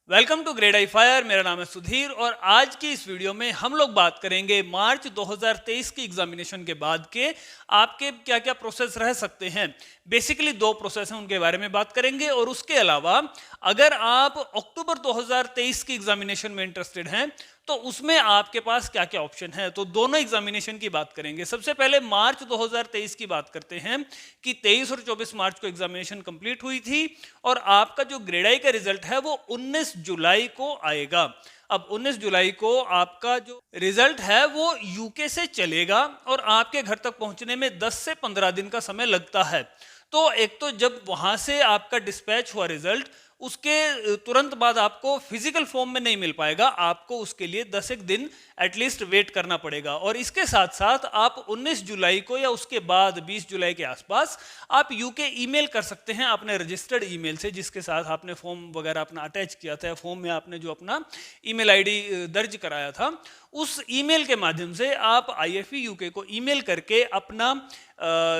Welcome to grade I fire. मेरा नाम है सुधीर और आज की इस वीडियो में हम लोग बात करेंगे मार्च 2023 की एग्जामिनेशन के बाद के आपके क्या क्या प्रोसेस रह सकते हैं। बेसिकली दो प्रोसेस हैं, उनके बारे में बात करेंगे। और उसके अलावा अगर आप अक्टूबर 2023 की एग्जामिनेशन में इंटरेस्टेड हैं तो उसमें आपके पास क्या क्या ऑप्शन है, तो दोनों एग्जामिनेशन की बात करेंगे। सबसे पहले मार्च 2023 की बात करते हैं कि 23 और 24 मार्च को एग्जामिनेशन कंप्लीट हुई थी और आपका जो ग्रेड आई का रिजल्ट है वो 19 जुलाई को आएगा। अब 19 जुलाई को आपका जो रिजल्ट है वो यूके से चलेगा और आपके घर तक पहुंचने में 10 से 15 दिन का समय लगता है। तो एक तो जब वहां से आपका डिस्पैच हुआ रिजल्ट, उसके तुरंत बाद आपको फिजिकल फॉर्म में नहीं मिल पाएगा, आपको उसके लिए 10 एक दिन एटलीस्ट वेट करना पड़ेगा। और इसके साथ साथ आप 19 जुलाई को या उसके बाद 20 जुलाई के आसपास आप यूके ईमेल कर सकते हैं अपने रजिस्टर्ड ईमेल से, जिसके साथ आपने फॉर्म वगैरह अपना अटैच किया था। फॉर्म में आपने जो अपना ईमेल आईडी दर्ज कराया था, उस ईमेल के माध्यम से आप आईएफई यूके को ईमेल करके अपना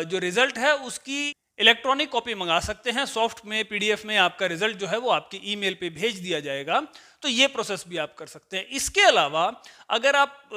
जो रिजल्ट है उसकी इलेक्ट्रॉनिक कॉपी मंगा सकते हैं। सॉफ्ट में, पीडीएफ में आपका रिजल्ट जो है वो आपकी ईमेल पे भेज दिया जाएगा। तो ये प्रोसेस भी आप कर सकते हैं। इसके अलावा अगर आप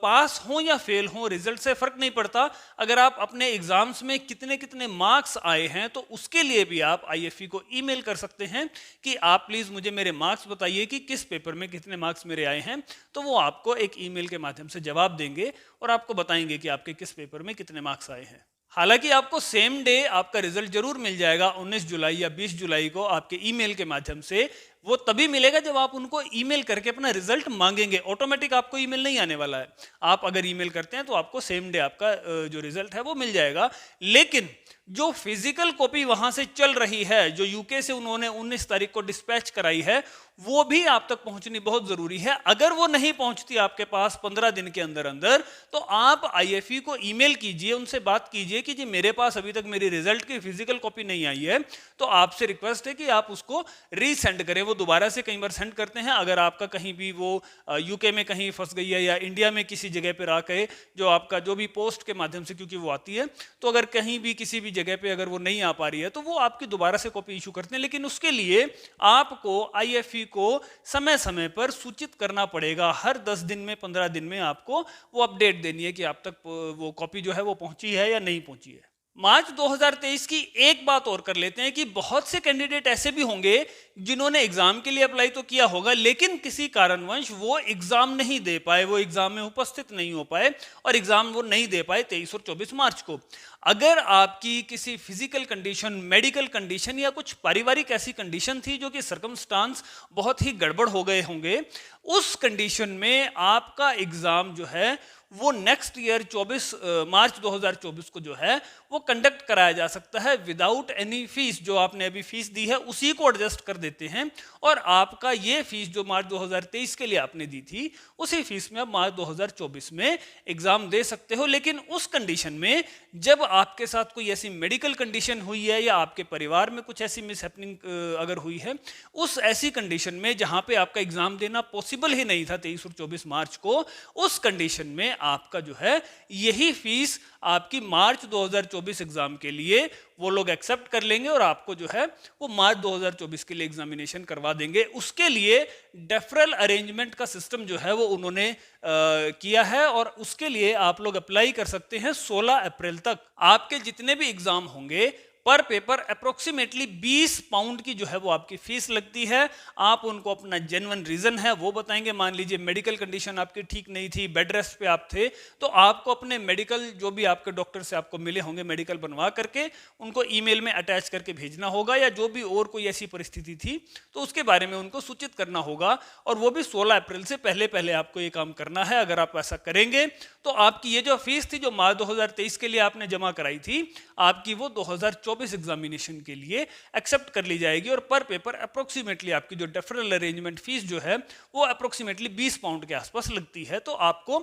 पास हों या फेल हों, रिजल्ट से फर्क नहीं पड़ता। अगर आप अपने एग्जाम्स में कितने कितने मार्क्स आए हैं तो उसके लिए भी आप आईएफई को ईमेल कर सकते हैं कि आप प्लीज मुझे मेरे मार्क्स बताइए कि किस पेपर में कितने मार्क्स मेरे आए हैं। तो वो आपको एक ईमेल के माध्यम से जवाब देंगे और आपको बताएंगे कि आपके किस पेपर में कितने मार्क्स आए हैं। हालांकि आपको सेम डे आपका रिजल्ट जरूर मिल जाएगा, 19 जुलाई या 20 जुलाई को आपके ईमेल के माध्यम से। वो तभी मिलेगा जब आप उनको ईमेल करके अपना रिजल्ट मांगेंगे। ऑटोमेटिक आपको ईमेल नहीं आने वाला है। आप अगर ईमेल करते हैं तो आपको सेम डे आपका जो रिजल्ट है वो मिल जाएगा। लेकिन जो फिजिकल कॉपी वहां से चल रही है, जो यूके से उन्होंने 19 तारीख को डिस्पैच कराई है, वो भी आप तक पहुंचनी बहुत जरूरी है। अगर वो नहीं पहुंचती आपके पास 15 दिन के अंदर अंदर, तो आप आईएफई को ईमेल कीजिए, उनसे बात कीजिए कि जी मेरे पास अभी तक मेरी रिजल्ट की फिजिकल कॉपी नहीं आई है, तो आपसे रिक्वेस्ट है कि आप उसको रीसेंड करें। वो दोबारा से कई बार सेंड करते हैं। अगर आपका कहीं भी वो यूके में कहीं फंस गई है या इंडिया में किसी जगह पर आके जो आपका जो भी पोस्ट के माध्यम से, क्योंकि वो आती है, तो अगर कहीं भी किसी भी जगह पे अगर वो नहीं आ पा रही है तो वो आपकी दोबारा से कॉपी इशू करते हैं। लेकिन उसके लिए आपको आईएफई को समय समय पर सूचित करना पड़ेगा। हर 10 दिन में, 15 दिन में आपको वो अपडेट देनी है कि आप तक वो कॉपी जो है वो पहुंची है या नहीं पहुंची है। मार्च 2023 की एक बात और कर लेते हैं कि बहुत से कैंडिडेट ऐसे भी होंगे जिन्होंने एग्जाम के लिए अप्लाई तो किया होगा, लेकिन किसी कारणवश वो एग्जाम नहीं दे पाए, वो एग्जाम में उपस्थित नहीं हो पाए और एग्जाम वो नहीं दे पाए 23 और 24 मार्च को। अगर आपकी किसी फिजिकल कंडीशन, मेडिकल कंडीशन या कुछ पारिवारिक ऐसी कंडीशन थी जो कि सर्कमस्टांस बहुत ही गड़बड़ हो गए होंगे, उस कंडीशन में आपका एग्जाम जो है वो नेक्स्ट ईयर 24 मार्च 2024 को जो है वो कंडक्ट कराया जा सकता है विदाउट एनी फीस। जो आपने अभी फीस दी है उसी को एडजस्ट कर देते हैं और आपका ये फीस जो मार्च 2023 के लिए आपने दी थी, उसी फीस में आप मार्च 2024 में एग्जाम दे सकते हो। लेकिन उस कंडीशन में जब आपके साथ कोई ऐसी मेडिकल कंडीशन हुई है या आपके परिवार में कुछ ऐसी मिसहैपनिंग अगर हुई है, उस ऐसी कंडीशन में जहां पे आपका एग्जाम देना पॉसिबल ही नहीं था 23 और 24 मार्च को, उस कंडीशन में आपका जो है यही फीस आपकी मार्च 2024 एग्जाम के लिए वो लोग एक्सेप्ट कर लेंगे और आपको जो है वो मार्च 2024 के लिए एग्जामिनेशन करवा देंगे। उसके लिए डेफरल अरेंजमेंट का सिस्टम जो है वो उन्होंने किया है और उसके लिए आप लोग अप्लाई कर सकते हैं 16 अप्रैल तक। आपके जितने भी एग्जाम होंगे पर पेपर अप्रोक्सीमेटली 20 पाउंड की जो है वो आपकी फीस लगती है। आप उनको अपना जेन्युइन रीजन है वो बताएंगे। मान लीजिए मेडिकल कंडीशन आपकी ठीक नहीं थी, बेड रेस्ट पे आप थे, तो आपको अपने मेडिकल जो भी आपके डॉक्टर से आपको मिले होंगे, मेडिकल बनवा करके उनको ईमेल में अटैच करके भेजना होगा। या जो भी और कोई ऐसी परिस्थिति थी तो उसके बारे में उनको सूचित करना होगा और वो भी 16 अप्रैल से पहले पहले आपको ये काम करना है। अगर आप ऐसा करेंगे तो आपकी ये जो फीस थी जो मार्च 2023 के लिए आपने जमा कराई थी, आपकी वो 2024 एग्जामिनेशन के लिए एक्सेप्ट कर ली जाएगी और पर पेपर अप्रोक्सीमेटली आपकी जो डेफरल अरेंजमेंट फीस जो है वो अप्रोक्सीमेटली 20 पाउंड के आसपास लगती है। तो आपको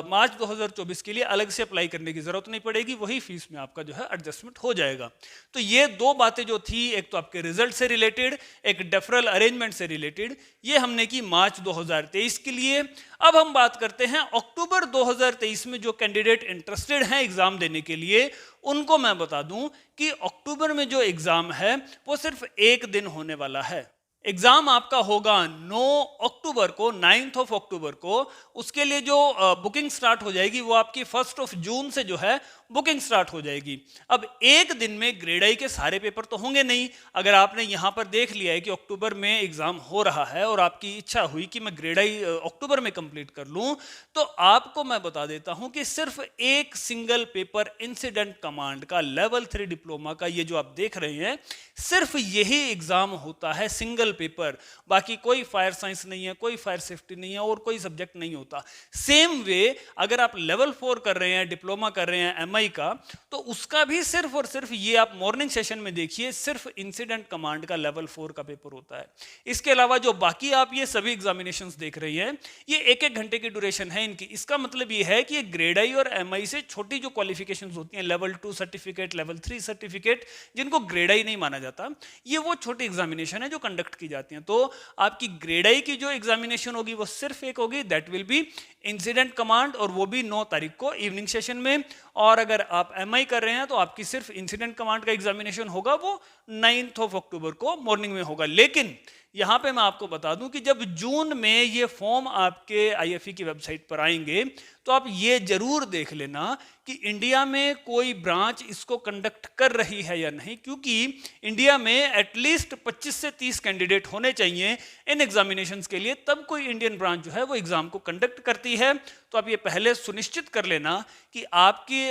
मार्च 2024 के लिए अलग से अप्लाई करने की जरूरत नहीं पड़ेगी, वही फीस में आपका जो है एडजस्टमेंट हो जाएगा। तो ये दो बातें जो थी, एक तो आपके रिजल्ट से रिलेटेड, एक डेफरल अरेंजमेंट से रिलेटेड, ये हमने की मार्च 2023 के लिए। अब हम बात करते हैं अक्टूबर 2023 में जो कैंडिडेट इंटरेस्टेड हैं एग्जाम देने के लिए, उनको मैं बता दूं कि अक्टूबर में जो एग्जाम है वो सिर्फ एक दिन होने वाला है। एग्जाम आपका होगा 9 अक्टूबर को, 9th ऑफ अक्टूबर को। उसके लिए जो बुकिंग स्टार्ट हो जाएगी वो आपकी 1st ऑफ जून से जो है बुकिंग स्टार्ट हो जाएगी। अब एक दिन में ग्रेड आई के सारे पेपर तो होंगे नहीं। अगर आपने यहाँ पर देख लिया है कि अक्टूबर में एग्जाम हो रहा है और आपकी इच्छा हुई कि मैं ग्रेड आई अक्टूबर में कंप्लीट कर लूँ, तो आपको मैं बता देता हूँ कि सिर्फ एक सिंगल पेपर इंसिडेंट कमांड का लेवल 3 डिप्लोमा का, ये जो आप देख रहे हैं, सिर्फ यही एग्जाम होता है, सिंगल पेपर। बाकी कोई फायर साइंस नहीं है, कोई फायर सेफ्टी नहीं है और कोई सब्जेक्ट नहीं होता। सेम वे अगर आप लेवल 4 कर रहे हैं, डिप्लोमा कर रहे हैं एमआई का, तो उसका भी सिर्फ और सिर्फ ये आप मॉर्निंग सेशन में देखिए, सिर्फ इंसिडेंट कमांड का लेवल 4 का पेपर होता है। इसके अलावा जो बाकी आप ये सभी एग्जामिनेशंस देख रही हैं, ये 1-1 घंटे की ड्यूरेशन है इनकी। इसका मतलब ये है कि ये ग्रेड आई और एमआई से छोटी जो क्वालिफिकेशंस होती हैं, लेवल 2 सर्टिफिकेट, लेवल 3 सर्टिफिकेट, जिनको ग्रेड आई नहीं माना जाता, ये वो छोटी एग्जामिनेशन है जो कंडक्ट की जाती हैं। तो आपकी ग्रेड आई की जो एग्जामिनेशन होगी वो सिर्फ एक होगी, that will be incident command, और वो भी 9 तारीख को इवनिंग सेशन में। और अगर आप एमआई कर रहे हैं तो आपकी सिर्फ इंसिडेंट कमांड का एग्जामिनेशन होगा, वो 9th ऑफ अक्टूबर को मॉर्निंग में होगा। लेकिन यहां पे मैं आपको बता दूं कि जब जून में ये फॉर्म आपके आईएफई की वेबसाइट पर आएंगे, तो आप ये जरूर देख लेना कि इंडिया में कोई ब्रांच इसको कंडक्ट कर रही है या नहीं, क्योंकि इंडिया में एटलीस्ट 25 से 30 कैंडिडेट होने चाहिए इन एग्जामिनेशंस के लिए, तब कोई इंडियन ब्रांच जो है वो एग्जाम को कंडक्ट करती है। तो आप ये पहले सुनिश्चित कर लेना कि आपकी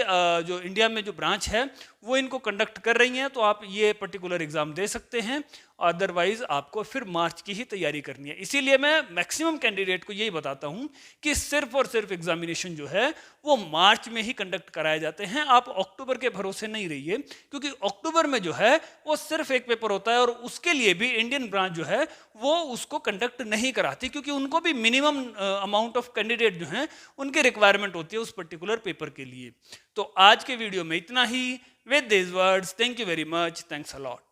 जो इंडिया में जो ब्रांच है वो इनको कंडक्ट कर रही हैं, तो आप ये पर्टिकुलर एग्जाम दे सकते हैं। अदरवाइज आपको फिर मार्च की ही तैयारी करनी है। इसीलिए मैं मैक्सिमम कैंडिडेट को यही बताता हूं कि सिर्फ और सिर्फ एग्जामिनेशन जो है वो मार्च में ही कंडक्ट कराए जाते हैं। आप अक्टूबर के भरोसे नहीं रहिए, क्योंकि अक्टूबर में जो है वो सिर्फ एक पेपर होता है और उसके लिए भी इंडियन ब्रांच जो है वो उसको कंडक्ट नहीं कराती, क्योंकि उनको भी मिनिमम अमाउंट ऑफ कैंडिडेट जो हैं उनकी रिक्वायरमेंट होती है उस पर्टिकुलर पेपर के लिए। तो आज के वीडियो में इतना ही। With this words, thank you very much, thanks a lot.